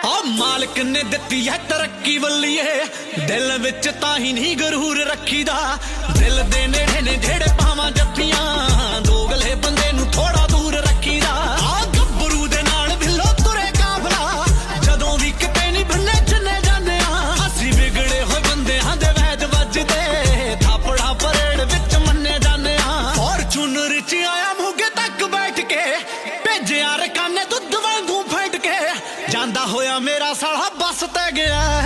ਆ ਮਾਲਕ ਨੇ ਦਿੱਤੀ ਹੈ ਤਰੱਕੀ ਵੱਲੀਏ, ਦਿਲ ਵਿੱਚ ਤਾਂ ਹੀ ਨਹੀਂ ਗਰੂਰ ਰੱਖੀਦਾ। ਦਿਲ ਦੇ ਨੇੜੇ ਨੇ ਜਿਹੜੇ ਪਾਵਾਂ ਜੱਫੀਆਂ, ਦੋਗਲੇ ਬੰਦੇ ਨੂੰ ਥੋੜਾ ਦੂਰ ਰੱਖੀਦਾ। ਆ ਗੱਭਰੂ ਦੇ ਨਾਲ ਬਿੱਲੋ ਤੁਰੇ ਕਾਫਲਾ, ਜਦੋਂ ਵੀ ਕਿਤੇ ਨਹੀਂ ਬੰਨੇ ਚੰਨੇ ਜਾਂਦੇ ਆ। ਅਸੀਂ ਵਿਗੜੇ ਹੋਏ ਬੰਦਿਆਂ ਦੇ ਵੈਦ ਵੱਜਦੇ, ਥਾਪੜਾ ਪਰੇਡ ਵਿੱਚ ਮੰਨੇ ਜਾਂਦੇ ਆ। ਫੋਰਚੂਨਰ ਚ ਆਇਆ ਮੋਗੇ ਤੱਕ ਬੈਠ ਕੇ, ਭੇਜਿਆ ਰਕਾਨੇ ਦੁੱਧ ਵਾਂਗੂ ਫੈਂਟ ਕੇ। ਜਾਂਦਾ ਹੋਇਆ ਮੇਰਾ ਸਾਲਾ ਬੱਸ ਤੇ ਗਿਆ।